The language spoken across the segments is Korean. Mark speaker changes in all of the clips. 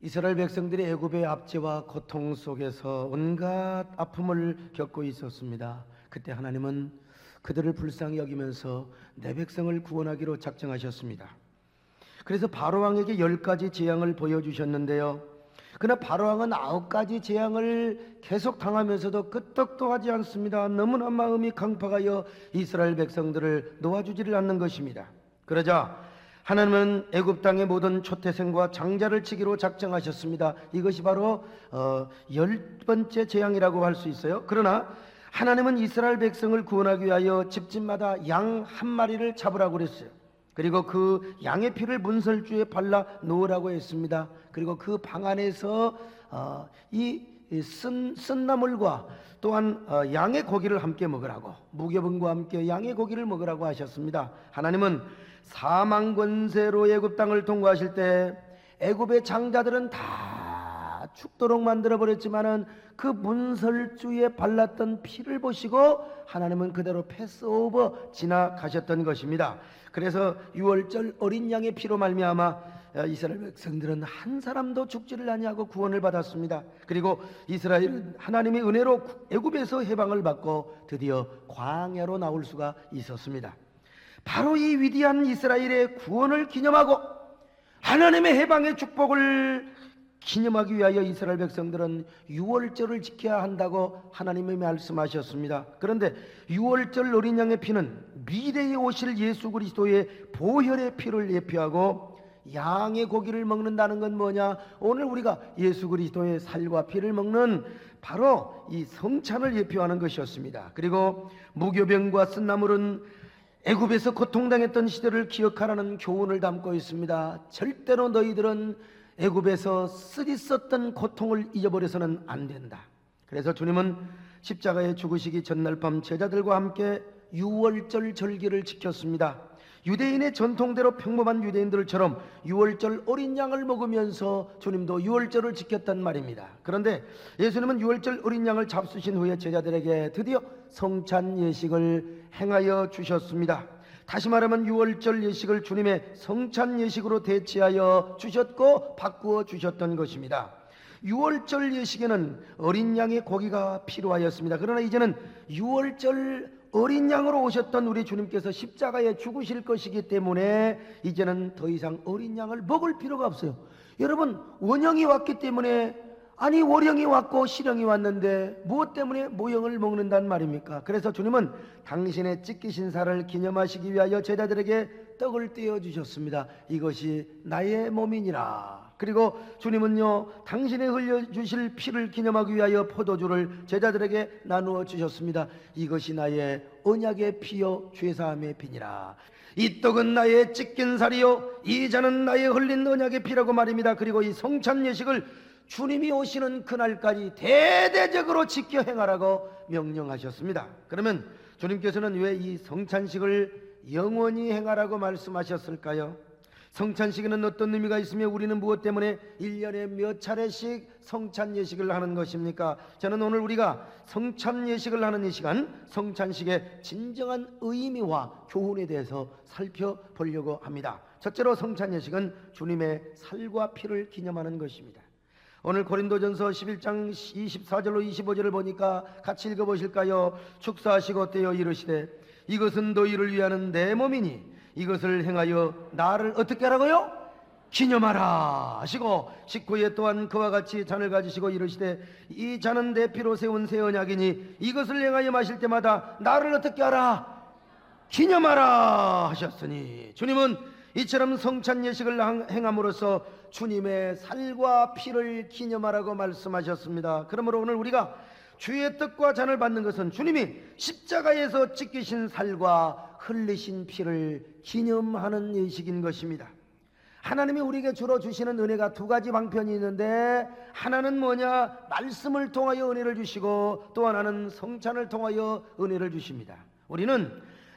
Speaker 1: 이스라엘 백성들이 애굽의 압제와 고통 속에서 온갖 아픔을 겪고 있었습니다. 그때 하나님은 그들을 불쌍히 여기면서 내 백성을 구원하기로 작정하셨습니다. 그래서 바로왕에게 10가지 재앙을 보여주셨는데요. 그러나 바로왕은 9가지 재앙을 계속 당하면서도 끄떡도 하지 않습니다. 너무나 마음이 강팍하여 이스라엘 백성들을 놓아주지를 않는 것입니다. 그러자 하나님은 애굽 땅의 모든 초태생과 장자를 치기로 작정하셨습니다. 이것이 바로 10번째 재앙이라고 할 수 있어요. 그러나 하나님은 이스라엘 백성을 구원하기 위하여 집집마다 양 한 마리를 잡으라고 그랬어요. 그리고 그 양의 피를 문설주에 발라 놓으라고 했습니다. 그리고 그 방 안에서 쓴 나물과 또한 양의 고기를 함께 먹으라고, 무교분과 함께 양의 고기를 먹으라고 하셨습니다. 하나님은 사망 권세로 애굽 땅을 통과하실 때 애굽의 장자들은 다 죽도록 만들어 버렸지만은 그 문설주에 발랐던 피를 보시고 하나님은 그대로 패스오버 지나가셨던 것입니다. 그래서 유월절 어린 양의 피로 말미암아 이스라엘 백성들은 한 사람도 죽지를 아니하고 구원을 받았습니다. 그리고 이스라엘은 하나님의 은혜로 애굽에서 해방을 받고 드디어 광야로 나올 수가 있었습니다. 바로 이 위대한 이스라엘의 구원을 기념하고 하나님의 해방의 축복을 기념하기 위하여 이스라엘 백성들은 유월절을 지켜야 한다고 하나님이 말씀하셨습니다. 그런데 유월절 어린 양의 피는 미래에 오실 예수 그리스도의 보혈의 피를 예표하고, 양의 고기를 먹는다는 건 뭐냐? 오늘 우리가 예수 그리스도의 살과 피를 먹는 바로 이 성찬을 예표하는 것이었습니다. 그리고 무교병과 쓴나물은 애굽에서 고통당했던 시대를 기억하라는 교훈을 담고 있습니다. 절대로 너희들은 애굽에서 쓰리썼던 고통을 잊어버려서는 안 된다. 그래서 주님은 십자가에 죽으시기 전날 밤 제자들과 함께 유월절 절기를 지켰습니다. 유대인의 전통대로 평범한 유대인들처럼 유월절 어린 양을 먹으면서 주님도 유월절을 지켰단 말입니다. 그런데 예수님은 유월절 어린 양을 잡수신 후에 제자들에게 드디어 성찬 예식을 행하여 주셨습니다. 다시 말하면 유월절 예식을 주님의 성찬 예식으로 대체하여 주셨고 바꾸어 주셨던 것입니다. 유월절 예식에는 어린 양의 고기가 필요하였습니다. 그러나 이제는 유월절 어린 양으로 오셨던 우리 주님께서 십자가에 죽으실 것이기 때문에 이제는 더 이상 어린 양을 먹을 필요가 없어요. 여러분, 원형이 왔기 때문에, 아니 월형이 왔고 실형이 왔는데 무엇 때문에 모형을 먹는단 말입니까? 그래서 주님은 당신의 찢기신 살을 기념하시기 위하여 제자들에게 떡을 떼어주셨습니다. 이것이 나의 몸이니라. 그리고 주님은요, 당신의 흘려주실 피를 기념하기 위하여 포도주를 제자들에게 나누어 주셨습니다. 이것이 나의 언약의 피요 죄사함의 피니라. 이 떡은 나의 찢긴 살이요 이 잔은 나의 흘린 언약의 피라고 말입니다. 그리고 이 성찬 예식을 주님이 오시는 그날까지 대대적으로 지켜 행하라고 명령하셨습니다. 그러면 주님께서는 왜 이 성찬식을 영원히 행하라고 말씀하셨을까요? 성찬식에는 어떤 의미가 있으며 우리는 무엇 때문에 1년에 몇 차례씩 성찬 예식을 하는 것입니까? 저는 오늘 우리가 성찬 예식을 하는 이 시간, 성찬식의 진정한 의미와 교훈에 대해서 살펴보려고 합니다. 첫째로 성찬 예식은 주님의 살과 피를 기념하는 것입니다. 오늘 고린도전서 11장 24절로 25절을 보니까 같이 읽어보실까요? 축사하시고 떼어 이르시되 이것은 너희를 위하는 내 몸이니 이것을 행하여 나를 어떻게 하라고요? 기념하라 하시고 19에 또한 그와 같이 잔을 가지시고 이르시되 이 잔은 내 피로 세운 새 언약이니 이것을 행하여 마실 때마다 나를 어떻게 하라? 기념하라 하셨으니, 주님은 이처럼 성찬 예식을 행함으로써 주님의 살과 피를 기념하라고 말씀하셨습니다. 그러므로 오늘 우리가 주의 떡과 잔을 받는 것은 주님이 십자가에서 찢기신 살과 흘리신 피를 기념하는 예식인 것입니다. 하나님이 우리에게 주로 주시는 은혜가 두 가지 방편이 있는데, 하나는 뭐냐? 말씀을 통하여 은혜를 주시고 또 하나는 성찬을 통하여 은혜를 주십니다. 우리는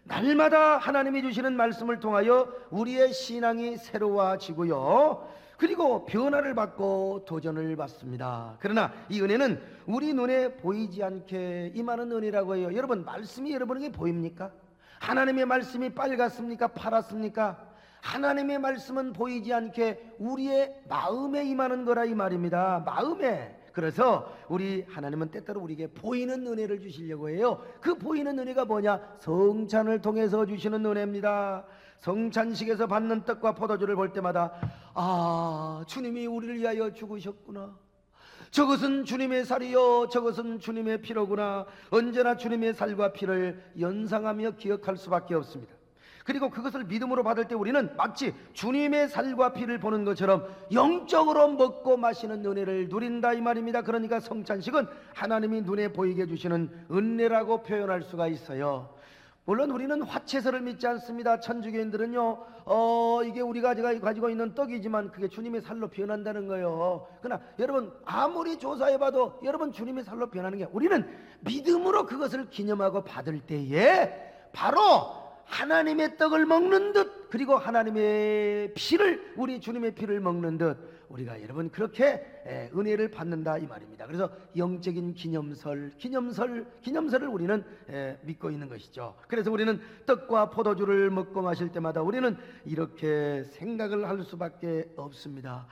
Speaker 1: 날마다 하나님이 주시는 말씀을 통하여 우리의 신앙이 새로워지고요, 그리고 변화를 받고 도전을 받습니다. 그러나 이 은혜는 우리 눈에 보이지 않게 임하는 은혜라고 해요. 여러분, 말씀이 여러분에게 보입니까? 하나님의 말씀이 빨갛습니까? 파랗습니까? 하나님의 말씀은 보이지 않게 우리의 마음에 임하는 거라 이 말입니다. 마음에. 그래서 우리 하나님은 때때로 우리에게 보이는 은혜를 주시려고 해요. 그 보이는 은혜가 뭐냐? 성찬을 통해서 주시는 은혜입니다. 성찬식에서 받는 떡과 포도주를 볼 때마다 주님이 우리를 위하여 죽으셨구나. 저것은 주님의 살이요 저것은 주님의 피로구나. 언제나 주님의 살과 피를 연상하며 기억할 수밖에 없습니다. 그리고 그것을 믿음으로 받을 때 우리는 마치 주님의 살과 피를 보는 것처럼 영적으로 먹고 마시는 은혜를 누린다 이 말입니다. 그러니까 성찬식은 하나님이 눈에 보이게 해주시는 은혜라고 표현할 수가 있어요. 물론 우리는 화채설을 믿지 않습니다. 천주교인들은요 이게 우리가 가지고 있는 떡이지만 그게 주님의 살로 변한다는 거예요. 그러나 여러분 아무리 조사해봐도 여러분 주님의 살로 변하는 게 우리는 믿음으로 그것을 기념하고 받을 때에 바로 하나님의 떡을 먹는 듯 그리고 하나님의 피를 우리 주님의 피를 먹는 듯 우리가 여러분 그렇게 은혜를 받는다 이 말입니다. 그래서 영적인 기념설을 우리는 믿고 있는 것이죠. 그래서 우리는 떡과 포도주를 먹고 마실 때마다 우리는 이렇게 생각을 할 수밖에 없습니다.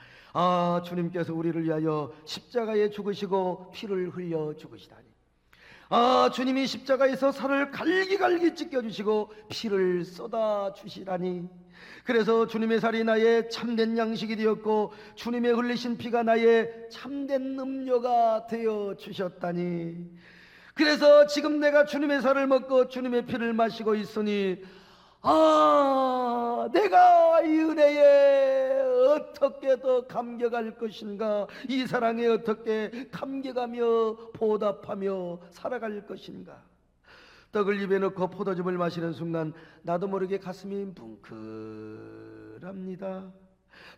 Speaker 1: 주님께서 우리를 위하여 십자가에 죽으시고 피를 흘려 죽으시다니. 주님이 십자가에서 살을 갈기갈기 찢겨주시고 피를 쏟아주시다니. 그래서 주님의 살이 나의 참된 양식이 되었고 주님의 흘리신 피가 나의 참된 음료가 되어 주셨다니. 그래서 지금 내가 주님의 살을 먹고 주님의 피를 마시고 있으니 내가 이 은혜에 어떻게 더 감격할 것인가, 이 사랑에 어떻게 감격하며 보답하며 살아갈 것인가. 떡을 입에 넣고 포도즙을 마시는 순간 나도 모르게 가슴이 뭉클합니다.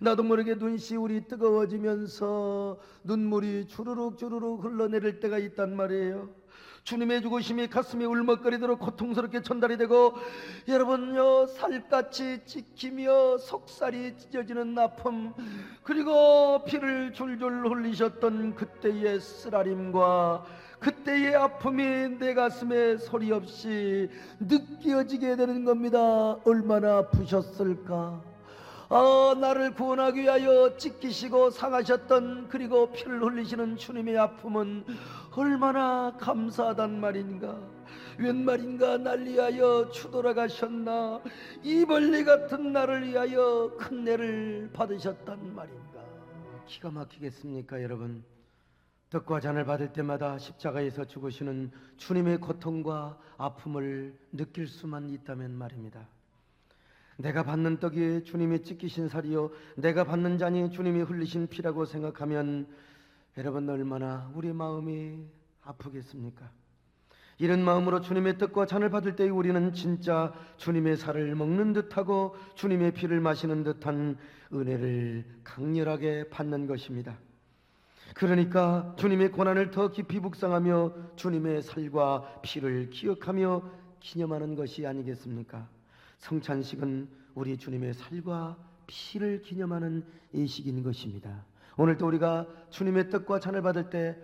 Speaker 1: 나도 모르게 눈시울이 뜨거워지면서 눈물이 주르륵 흘러내릴 때가 있단 말이에요. 주님의 죽으심이 가슴이 울먹거리도록 고통스럽게 전달이 되고 여러분요 살갗이 찢기며 속살이 찢어지는 아픔 그리고 피를 줄줄 흘리셨던 그때의 쓰라림과 그때의 아픔이 내 가슴에 소리 없이 느껴지게 되는 겁니다. 얼마나 아프셨을까. 나를 구원하기 위하여 찢기시고 상하셨던 그리고 피를 흘리시는 주님의 아픔은 얼마나 감사하단 말인가. 웬 말인가. 날 위하여 추돌아가셨나. 이 벌레 같은 나를 위하여 큰 애를 받으셨단 말인가. 기가 막히겠습니까 여러분. 떡과 잔을 받을 때마다 십자가에서 죽으시는 주님의 고통과 아픔을 느낄 수만 있다면 말입니다. 내가 받는 떡이 주님이 찢기신 살이요 내가 받는 잔이 주님이 흘리신 피라고 생각하면 여러분 얼마나 우리 마음이 아프겠습니까? 이런 마음으로 주님의 떡과 잔을 받을 때 우리는 진짜 주님의 살을 먹는 듯하고 주님의 피를 마시는 듯한 은혜를 강렬하게 받는 것입니다. 그러니까 주님의 고난을 더 깊이 묵상하며 주님의 살과 피를 기억하며 기념하는 것이 아니겠습니까? 성찬식은 우리 주님의 살과 피를 기념하는 예식인 것입니다. 오늘도 우리가 주님의 떡과 잔을 받을 때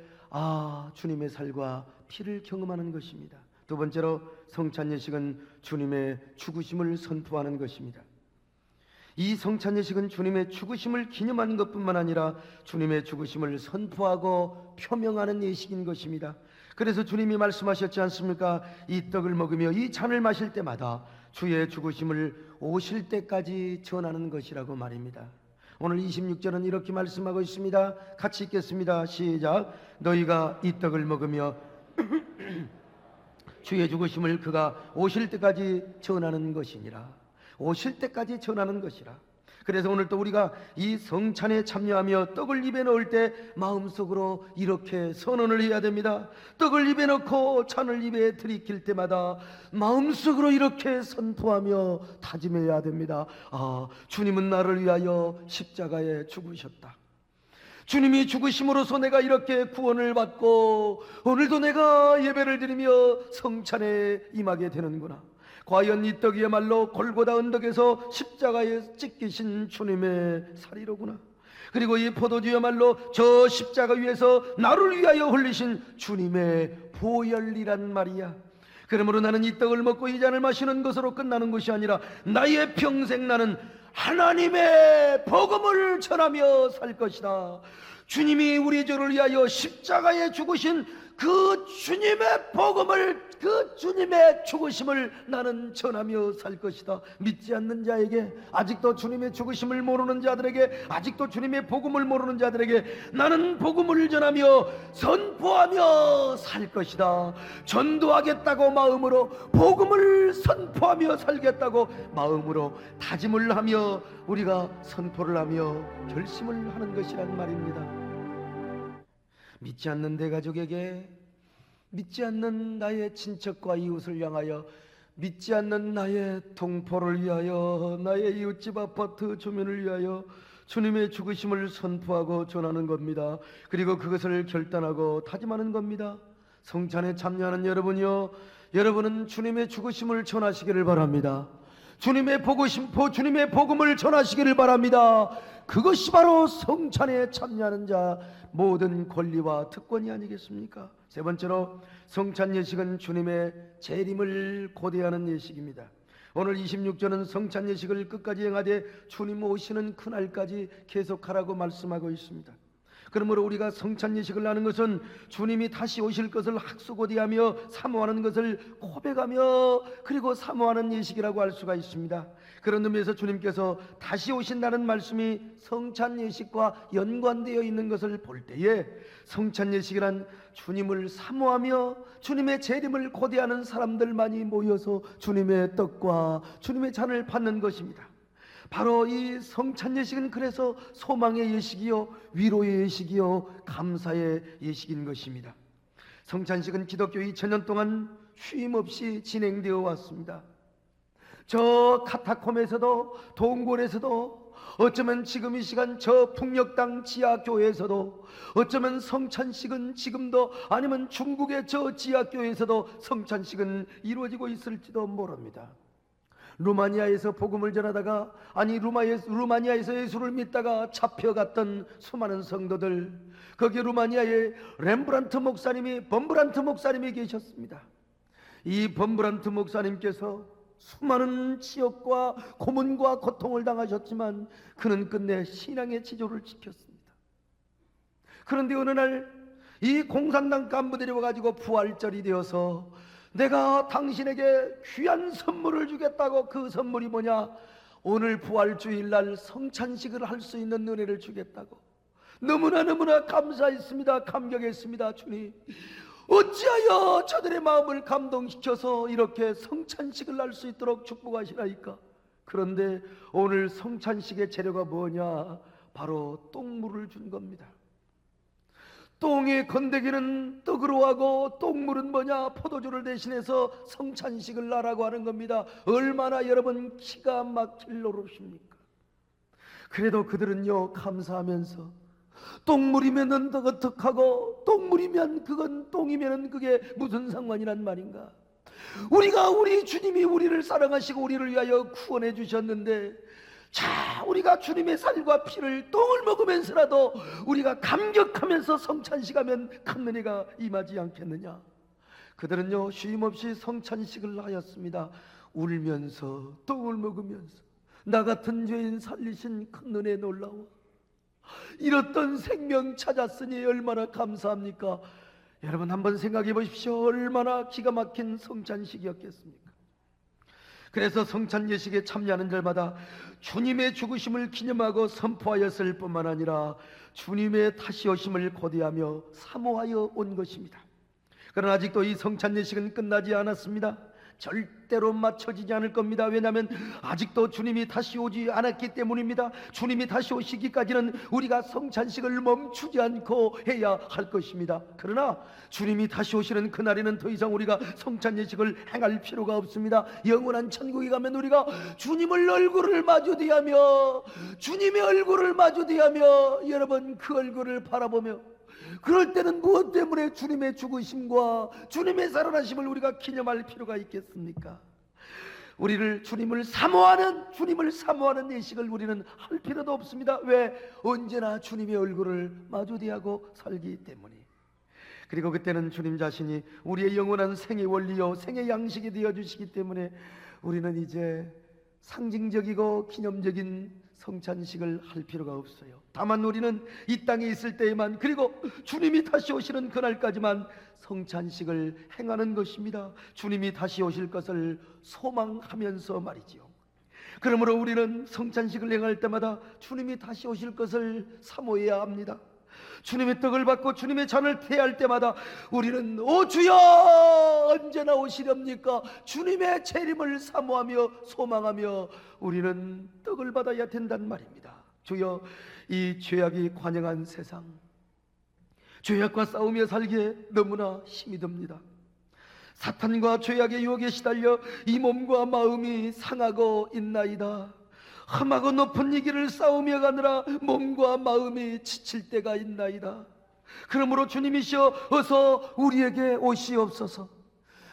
Speaker 1: 주님의 살과 피를 경험하는 것입니다. 두 번째로 성찬 예식은 주님의 죽으심을 선포하는 것입니다. 이 성찬 예식은 주님의 죽으심을 기념하는 것뿐만 아니라 주님의 죽으심을 선포하고 표명하는 예식인 것입니다. 그래서 주님이 말씀하셨지 않습니까? 이 떡을 먹으며 이 잔을 마실 때마다 주의 죽으심을 오실 때까지 전하는 것이라고 말입니다. 오늘 26절은 이렇게 말씀하고 있습니다. 같이 읽겠습니다. 시작. 너희가 이 떡을 먹으며 주의 죽으심을 그가 오실 때까지 전하는 것이니라. 오실 때까지 전하는 것이라. 그래서 오늘 또 우리가 이 성찬에 참여하며 떡을 입에 넣을 때 마음속으로 이렇게 선언을 해야 됩니다. 떡을 입에 넣고 잔을 입에 들이킬 때마다 마음속으로 이렇게 선포하며 다짐해야 됩니다. 주님은 나를 위하여 십자가에 죽으셨다. 주님이 죽으심으로써 내가 이렇게 구원을 받고 오늘도 내가 예배를 드리며 성찬에 임하게 되는구나. 과연 이 떡이야말로 골고다 언덕에서 십자가에 찢기신 주님의 살이로구나. 그리고 이 포도주야말로 저 십자가 위에서 나를 위하여 흘리신 주님의 보혈이란 말이야. 그러므로 나는 이 떡을 먹고 이 잔을 마시는 것으로 끝나는 것이 아니라 나의 평생 나는 하나님의 복음을 전하며 살 것이다. 주님이 우리 죄를 위하여 십자가에 죽으신 그 주님의 복음을, 그 주님의 죽으심을 나는 전하며 살 것이다. 믿지 않는 자에게, 아직도 주님의 죽으심을 모르는 자들에게, 아직도 주님의 복음을 모르는 자들에게 나는 복음을 전하며 선포하며 살 것이다. 전도하겠다고 마음으로, 복음을 선포하며 살겠다고 마음으로 다짐을 하며 우리가 선포를 하며 결심을 하는 것이란 말입니다. 믿지 않는 대가족에게, 믿지 않는 나의 친척과 이웃을 향하여, 믿지 않는 나의 동포를 위하여, 나의 이웃집 아파트 주민을 위하여 주님의 죽으심을 선포하고 전하는 겁니다. 그리고 그것을 결단하고 다짐하는 겁니다. 성찬에 참여하는 여러분이요, 여러분은 주님의 죽으심을 전하시기를 바랍니다. 주님의 복음을 전하시기를 바랍니다. 그것이 바로 성찬에 참여하는 자 모든 권리와 특권이 아니겠습니까? 세 번째로, 성찬 예식은 주님의 재림을 고대하는 예식입니다. 오늘 26절은 성찬 예식을 끝까지 행하되 주님 오시는 그날까지 계속하라고 말씀하고 있습니다. 그러므로 우리가 성찬 예식을 하는 것은 주님이 다시 오실 것을 학수고대하며 사모하는 것을 고백하며 그리고 사모하는 예식이라고 할 수가 있습니다. 그런 의미에서 주님께서 다시 오신다는 말씀이 성찬 예식과 연관되어 있는 것을 볼 때에 성찬 예식이란 주님을 사모하며 주님의 재림을 고대하는 사람들만이 모여서 주님의 떡과 주님의 잔을 받는 것입니다. 바로 이 성찬 예식은 그래서 소망의 예식이요, 위로의 예식이요, 감사의 예식인 것입니다. 성찬식은 기독교 2000년 동안 쉼없이 진행되어 왔습니다. 저 카타콤에서도, 동굴에서도, 어쩌면 지금 이 시간 저 풍력당 지하교회에서도, 어쩌면 성찬식은 지금도, 아니면 중국의 저 지하교회에서도 성찬식은 이루어지고 있을지도 모릅니다. 루마니아에서 복음을 전하다가, 아니 루마니아에서 예수를 믿다가 잡혀갔던 수많은 성도들, 거기 루마니아에 범브란트 목사님이 계셨습니다. 이 범브란트 목사님께서 수많은 지역과 고문과 고통을 당하셨지만 그는 끝내 신앙의 지조를 지켰습니다. 그런데 어느 날 이 공산당 간부들이 와가지고 부활절이 되어서 내가 당신에게 귀한 선물을 주겠다고, 그 선물이 뭐냐, 오늘 부활주일날 성찬식을 할 수 있는 은혜를 주겠다고. 너무나 감사했습니다. 감격했습니다. 주님, 어찌하여 저들의 마음을 감동시켜서 이렇게 성찬식을 할 수 있도록 축복하시나이까. 그런데 오늘 성찬식의 재료가 뭐냐, 바로 똥물을 준 겁니다. 똥의 건더기는 떡으로 하고 똥물은 뭐냐, 포도주를 대신해서 성찬식을 하라고 하는 겁니다. 얼마나 여러분 기가 막힐 노릇입니까? 그래도 그들은요, 감사하면서 똥물이면 어떡하고, 똥물이면 그건 똥이면 그게 무슨 상관이란 말인가. 우리 주님이 우리를 사랑하시고 우리를 위하여 구원해 주셨는데, 자, 우리가 주님의 살과 피를 똥을 먹으면서라도 우리가 감격하면서 성찬식하면 큰 은혜가 임하지 않겠느냐. 그들은요, 쉼없이 성찬식을 하였습니다. 울면서 똥을 먹으면서 나 같은 죄인 살리신 큰 은혜 놀라워, 잃었던 생명 찾았으니 얼마나 감사합니까? 여러분 한번 생각해 보십시오. 얼마나 기가 막힌 성찬식이었겠습니까? 그래서 성찬 예식에 참여하는 절마다 주님의 죽으심을 기념하고 선포하였을 뿐만 아니라 주님의 다시 오심을 고대하며 사모하여 온 것입니다. 그러나 아직도 이 성찬 예식은 끝나지 않았습니다. 절대로 맞춰지지 않을 겁니다. 왜냐하면 아직도 주님이 다시 오지 않았기 때문입니다. 주님이 다시 오시기까지는 우리가 성찬식을 멈추지 않고 해야 할 것입니다. 그러나 주님이 다시 오시는 그날에는 더 이상 우리가 성찬 예식을 행할 필요가 없습니다. 영원한 천국에 가면 우리가 주님의 얼굴을 마주대하며, 주님의 얼굴을 마주대하며, 여러분 그 얼굴을 바라보며, 그럴 때는 무엇 때문에 주님의 죽으심과 주님의 살아나심을 우리가 기념할 필요가 있겠습니까? 주님을 사모하는 예식을 우리는 할 필요도 없습니다. 왜? 언제나 주님의 얼굴을 마주대하고 살기 때문에. 그리고 그때는 주님 자신이 우리의 영원한 생의 원리요, 생의 양식이 되어주시기 때문에 우리는 이제 상징적이고 기념적인 성찬식을 할 필요가 없어요. 다만 우리는 이 땅에 있을 때에만, 그리고 주님이 다시 오시는 그날까지만 성찬식을 행하는 것입니다. 주님이 다시 오실 것을 소망하면서 말이지요. 그러므로 우리는 성찬식을 행할 때마다 주님이 다시 오실 것을 사모해야 합니다. 주님의 떡을 받고 주님의 잔을 태할 때마다 우리는 오 주여 언제나 오시렵니까? 주님의 재림을 사모하며 소망하며 우리는 떡을 받아야 된단 말입니다. 주여, 이 죄악이 관영한 세상, 죄악과 싸우며 살기에 너무나 힘이 듭니다. 사탄과 죄악의 유혹에 시달려 이 몸과 마음이 상하고 있나이다. 험하고 높은 이 길을 싸우며 가느라 몸과 마음이 지칠 때가 있나이다. 그러므로 주님이시여 어서 우리에게 오시옵소서.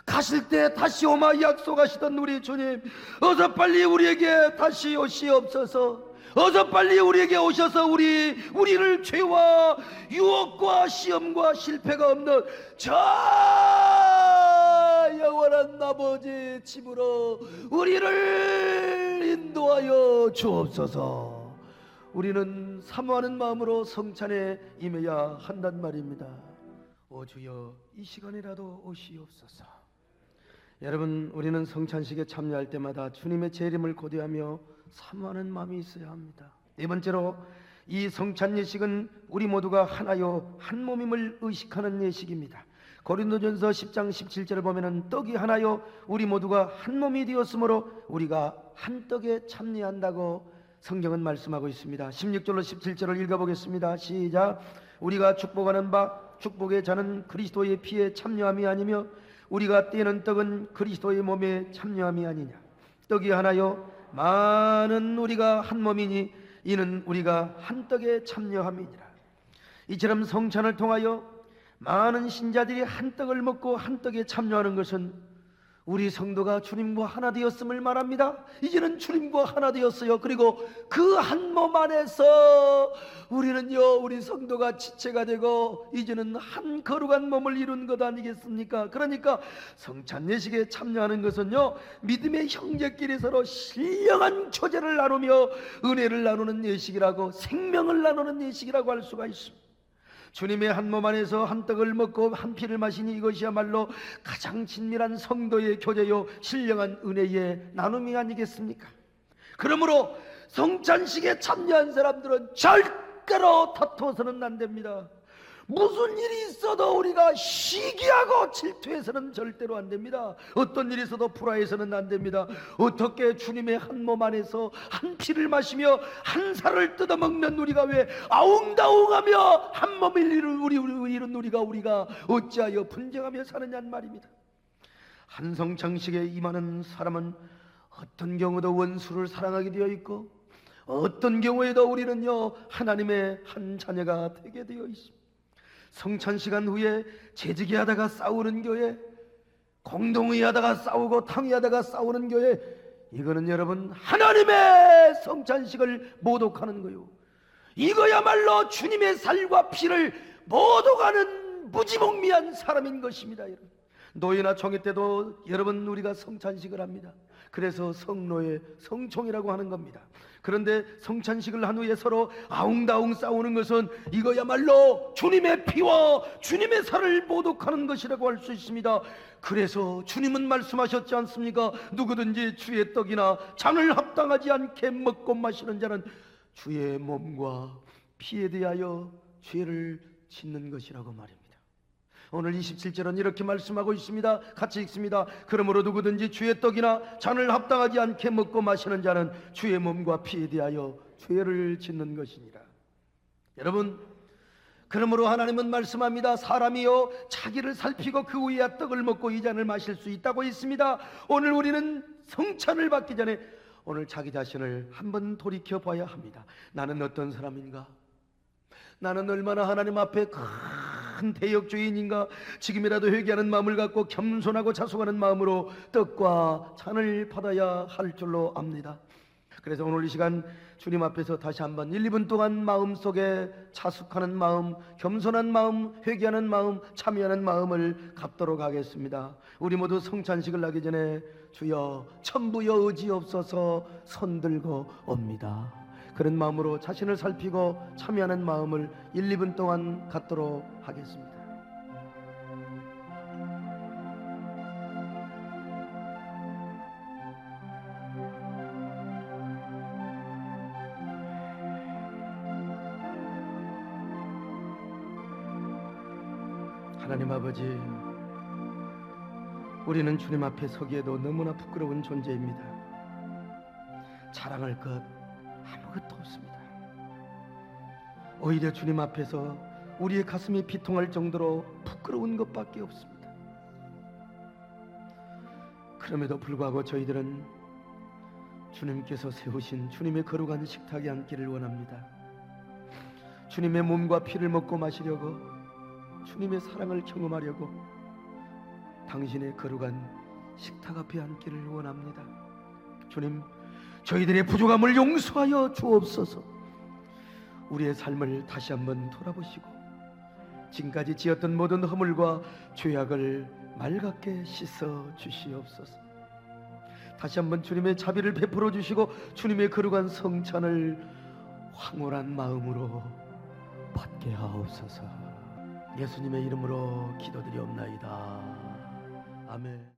Speaker 1: 가실 때 다시 오마 약속하시던 우리 주님, 어서 빨리 우리에게 다시 오시옵소서. 어서 빨리 우리에게 오셔서 우리를 죄와 유혹과 시험과 실패가 없는 저 영원한 아버지 집으로 우리를 인도하여 주옵소서. 우리는 사모하는 마음으로 성찬에 임해야 한단 말입니다. 오 주여, 이 시간이라도 오시옵소서. 여러분, 우리는 성찬식에 참여할 때마다 주님의 재림을 고대하며 사모하는 마음이 있어야 합니다. 네 번째로, 이 성찬 예식은 우리 모두가 하나요 한 몸임을 의식하는 예식입니다. 고린도전서 10장 17절을 보면은 떡이 하나요 우리 모두가 한 몸이 되었으므로 우리가 한 떡에 참여한다고 성경은 말씀하고 있습니다. 16절로 17절을 읽어보겠습니다. 시작. 우리가 축복하는 바 축복의 잔은 그리스도의 피에 참여함이 아니며 우리가 떼는 떡은 그리스도의 몸에 참여함이 아니냐. 떡이 하나요 많은 우리가 한 몸이니 이는 우리가 한 떡에 참여함이니라. 이처럼 성찬을 통하여 많은 신자들이 한 떡을 먹고 한 떡에 참여하는 것은 우리 성도가 주님과 하나 되었음을 말합니다. 이제는 주님과 하나 되었어요. 그리고 그 한 몸 안에서 우리는요, 우리 성도가 지체가 되고 이제는 한 거룩한 몸을 이룬 것 아니겠습니까? 그러니까 성찬 예식에 참여하는 것은요, 믿음의 형제끼리 서로 신령한 교제를 나누며 은혜를 나누는 예식이라고, 생명을 나누는 예식이라고 할 수가 있습니다. 주님의 한 몸 안에서 한 떡을 먹고 한 피를 마시니 이것이야말로 가장 친밀한 성도의 교제요 신령한 은혜의 나눔이 아니겠습니까? 그러므로 성찬식에 참여한 사람들은 절대로 다투어서는 안 됩니다. 무슨 일이 있어도 우리가 시기하고 질투해서는 절대로 안 됩니다. 어떤 일이 있어도 불화해서는 안 됩니다. 어떻게 주님의 한 몸 안에서 한 피를 마시며 한 살을 뜯어먹는 우리가 왜 아웅다웅하며 한 몸을 이룬 우리가 어찌하여 분쟁하며 사느냐는 말입니다. 한 성찬식에 임하는 사람은 어떤 경우도 원수를 사랑하게 되어 있고 어떤 경우에도 우리는요 하나님의 한 자녀가 되게 되어 있습니다. 성찬 시간 후에 재직이 하다가 싸우는 교회, 공동의 하다가 싸우고 탕의 하다가 싸우는 교회, 이거는 여러분 하나님의 성찬식을 모독하는 거요. 이거야말로 주님의 살과 피를 모독하는 무지몽미한 사람인 것입니다. 여러분, 노예나 총회 때도 여러분 우리가 성찬식을 합니다. 그래서 성노예, 성총이라고 하는 겁니다. 그런데 성찬식을 한 후에 서로 아웅다웅 싸우는 것은 이거야말로 주님의 피와 주님의 살을 모독하는 것이라고 할 수 있습니다. 그래서 주님은 말씀하셨지 않습니까? 누구든지 주의 떡이나 잔을 합당하지 않게 먹고 마시는 자는 주의 몸과 피에 대하여 죄를 짓는 것이라고 말입니다. 오늘 27절은 이렇게 말씀하고 있습니다. 같이 읽습니다. 그러므로 누구든지 주의 떡이나 잔을 합당하지 않게 먹고 마시는 자는 주의 몸과 피에 대하여 죄를 짓는 것이니라. 여러분, 그러므로 하나님은 말씀합니다. 사람이요 자기를 살피고 그 후에야 떡을 먹고 이 잔을 마실 수 있다고 있습니다. 오늘 우리는 성찬을 받기 전에 오늘 자기 자신을 한번 돌이켜 봐야 합니다. 나는 어떤 사람인가? 나는 얼마나 하나님 앞에 큰 대역죄인인가? 지금이라도 회개하는 마음을 갖고 겸손하고 자숙하는 마음으로 떡과 잔을 받아야 할 줄로 압니다. 그래서 오늘 이 시간 주님 앞에서 다시 한번 1, 2분 동안 마음속에 차숙하는 마음, 겸손한 마음, 회개하는 마음, 참여하는 마음을 갖도록 하겠습니다. 우리 모두 성찬식을 하기 전에 주여 천부여 의지없어서 손들고 옵니다. 그런 마음으로 자신을 살피고 참여하는 마음을 1, 2분 동안 갖도록 하겠습니다. 하나님 아버지, 우리는 주님 앞에 서기에도 너무나 부끄러운 존재입니다. 자랑할 것 아무것도 없습니다. 오히려 주님 앞에서 우리의 가슴이 비통할 정도로 부끄러운 것밖에 없습니다. 그럼에도 불구하고 저희들은 주님께서 세우신 주님의 거룩한 식탁에 앉기를 원합니다. 주님의 몸과 피를 먹고 마시려고, 주님의 사랑을 경험하려고 당신의 거룩한 식탁 앞에 앉기를 원합니다. 주님, 저희들의 부족함을 용서하여 주옵소서. 우리의 삶을 다시 한번 돌아보시고 지금까지 지었던 모든 허물과 죄악을 맑게 씻어 주시옵소서. 다시 한번 주님의 자비를 베풀어 주시고 주님의 거룩한 성찬을 황홀한 마음으로 받게 하옵소서. 예수님의 이름으로 기도드리옵나이다. 아멘.